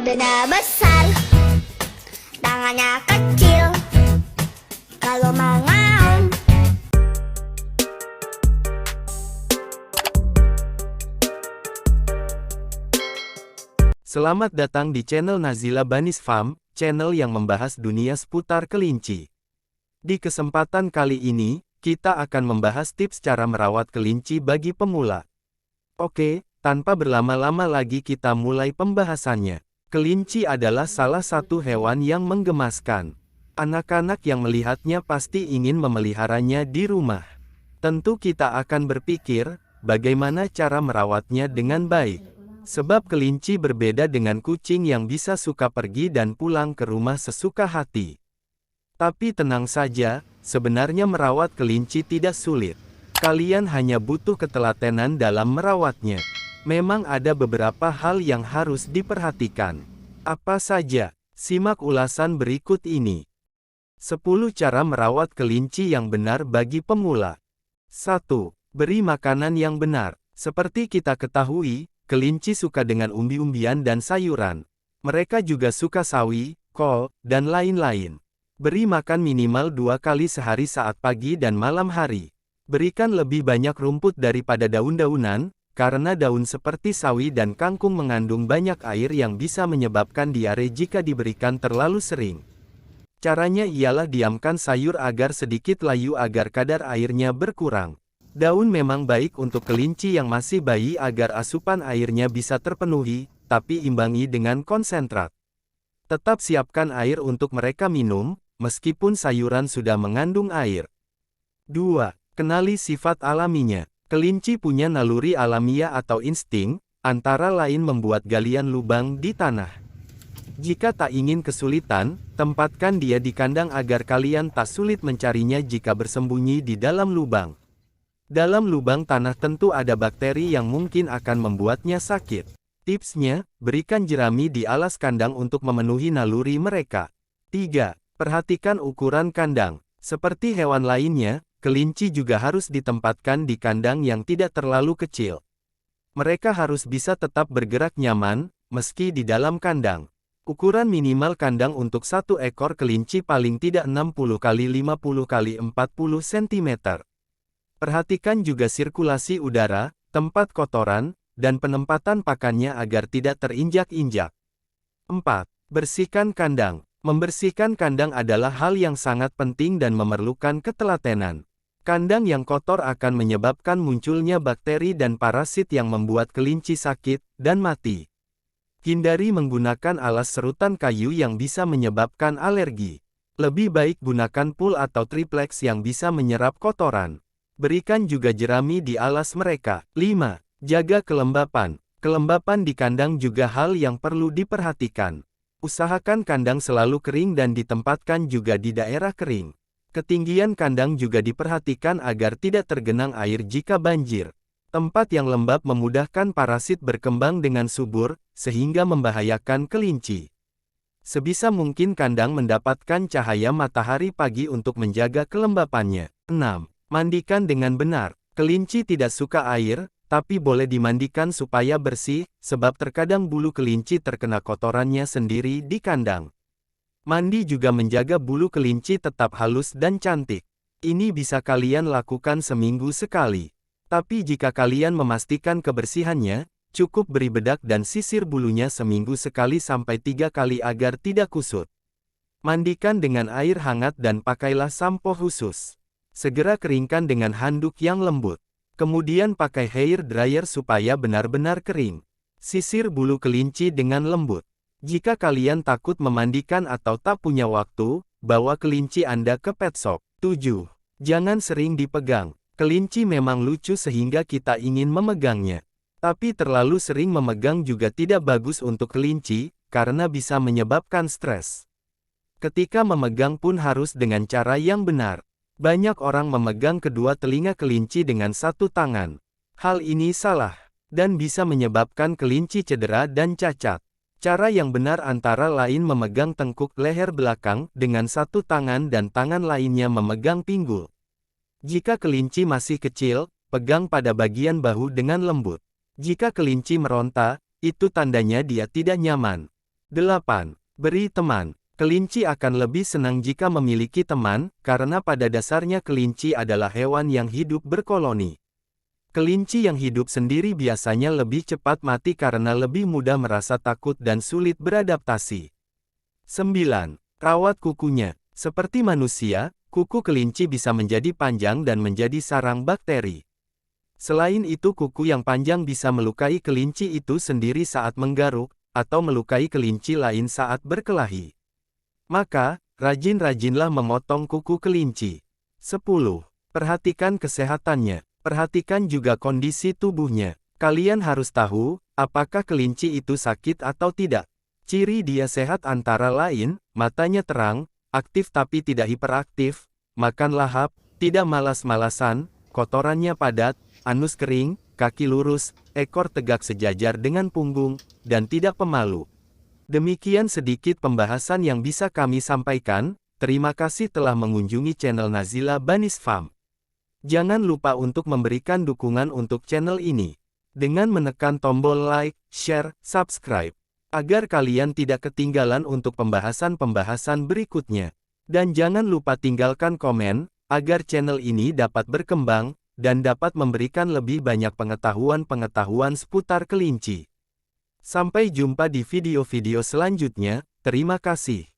badannya besar, tangannya kecil. Kalau mengaum, Selamat datang di channel Nazila Bunnies Farm, channel yang membahas dunia seputar kelinci. Di kesempatan kali ini, kita akan membahas tips cara merawat kelinci bagi pemula. Oke, tanpa berlama-lama lagi kita mulai pembahasannya. Kelinci adalah salah satu hewan yang menggemaskan. Anak-anak yang melihatnya pasti ingin memeliharanya di rumah. Tentu kita akan berpikir, bagaimana cara merawatnya dengan baik. Sebab kelinci berbeda dengan kucing yang bisa suka pergi dan pulang ke rumah sesuka hati. Tapi tenang saja, sebenarnya merawat kelinci tidak sulit. Kalian hanya butuh ketelatenan dalam merawatnya. Memang ada beberapa hal yang harus diperhatikan. Apa saja? Simak ulasan berikut ini. 10 cara merawat kelinci yang benar bagi pemula. 1. Beri makanan yang benar. Seperti kita ketahui, kelinci suka dengan umbi-umbian dan sayuran. Mereka juga suka sawi, kol, dan lain-lain. Beri makan minimal 2 kali sehari saat pagi dan malam hari. Berikan lebih banyak rumput daripada daun-daunan, karena daun seperti sawi dan kangkung mengandung banyak air yang bisa menyebabkan diare jika diberikan terlalu sering. Caranya ialah diamkan sayur agar sedikit layu agar kadar airnya berkurang. Daun memang baik untuk kelinci yang masih bayi agar asupan airnya bisa terpenuhi, tapi imbangi dengan konsentrat. Tetap siapkan air untuk mereka minum, meskipun sayuran sudah mengandung air. 2. Kenali sifat alaminya. Kelinci punya naluri alamiah atau insting, antara lain membuat galian lubang di tanah. Jika tak ingin kesulitan, tempatkan dia di kandang agar kalian tak sulit mencarinya jika bersembunyi di dalam lubang. Dalam lubang tanah tentu ada bakteri yang mungkin akan membuatnya sakit. Tipsnya, berikan jerami di alas kandang untuk memenuhi naluri mereka. 3. Perhatikan ukuran kandang. Seperti hewan lainnya, kelinci juga harus ditempatkan di kandang yang tidak terlalu kecil. Mereka harus bisa tetap bergerak nyaman, meski di dalam kandang. Ukuran minimal kandang untuk satu ekor kelinci paling tidak 60 x 50 x 40 cm. Perhatikan juga sirkulasi udara, tempat kotoran, dan penempatan pakannya agar tidak terinjak-injak. 4. Bersihkan kandang. Membersihkan kandang adalah hal yang sangat penting dan memerlukan ketelatenan. Kandang yang kotor akan menyebabkan munculnya bakteri dan parasit yang membuat kelinci sakit dan mati. Hindari menggunakan alas serutan kayu yang bisa menyebabkan alergi. Lebih baik gunakan pul atau triplex yang bisa menyerap kotoran. Berikan juga jerami di alas mereka. 5. Jaga kelembapan. Kelembapan di kandang juga hal yang perlu diperhatikan. Usahakan kandang selalu kering dan ditempatkan juga di daerah kering. Ketinggian kandang juga diperhatikan agar tidak tergenang air jika banjir. Tempat yang lembab memudahkan parasit berkembang dengan subur, sehingga membahayakan kelinci. Sebisa mungkin kandang mendapatkan cahaya matahari pagi untuk menjaga kelembapannya. 6. Mandikan dengan benar. Kelinci tidak suka air, tapi boleh dimandikan supaya bersih, sebab terkadang bulu kelinci terkena kotorannya sendiri di kandang. Mandi juga menjaga bulu kelinci tetap halus dan cantik. Ini bisa kalian lakukan seminggu sekali. Tapi jika kalian memastikan kebersihannya, cukup beri bedak dan sisir bulunya seminggu sekali sampai 3 kali agar tidak kusut. Mandikan dengan air hangat dan pakailah sampo khusus. Segera keringkan dengan handuk yang lembut. Kemudian pakai hair dryer supaya benar-benar kering. Sisir bulu kelinci dengan lembut. Jika kalian takut memandikan atau tak punya waktu, bawa kelinci Anda ke pet shop. 7. Jangan sering dipegang. Kelinci memang lucu sehingga kita ingin memegangnya. Tapi terlalu sering memegang juga tidak bagus untuk kelinci, karena bisa menyebabkan stres. Ketika memegang pun harus dengan cara yang benar. Banyak orang memegang kedua telinga kelinci dengan satu tangan. Hal ini salah, dan bisa menyebabkan kelinci cedera dan cacat. Cara yang benar antara lain memegang tengkuk leher belakang dengan satu tangan dan tangan lainnya memegang pinggul. Jika kelinci masih kecil, pegang pada bagian bahu dengan lembut. Jika kelinci meronta, itu tandanya dia tidak nyaman. 8. Beri teman. Kelinci akan lebih senang jika memiliki teman, karena pada dasarnya kelinci adalah hewan yang hidup berkoloni. Kelinci yang hidup sendiri biasanya lebih cepat mati karena lebih mudah merasa takut dan sulit beradaptasi. 9. Rawat kukunya. Seperti manusia, kuku kelinci bisa menjadi panjang dan menjadi sarang bakteri. Selain itu, kuku yang panjang bisa melukai kelinci itu sendiri saat menggaruk, atau melukai kelinci lain saat berkelahi. Maka, rajin-rajinlah memotong kuku kelinci. 10. Perhatikan kesehatannya. Perhatikan juga kondisi tubuhnya. Kalian harus tahu, apakah kelinci itu sakit atau tidak. Ciri dia sehat antara lain, matanya terang, aktif tapi tidak hiperaktif, makan lahap, tidak malas-malasan, kotorannya padat, anus kering, kaki lurus, ekor tegak sejajar dengan punggung, dan tidak pemalu. Demikian sedikit pembahasan yang bisa kami sampaikan. Terima kasih telah mengunjungi channel Nazila Bunny's Farm. Jangan lupa untuk memberikan dukungan untuk channel ini dengan menekan tombol like, share, subscribe, agar kalian tidak ketinggalan untuk pembahasan-pembahasan berikutnya. Dan jangan lupa tinggalkan komen, agar channel ini dapat berkembang, dan dapat memberikan lebih banyak pengetahuan-pengetahuan seputar kelinci. Sampai jumpa di video-video selanjutnya, terima kasih.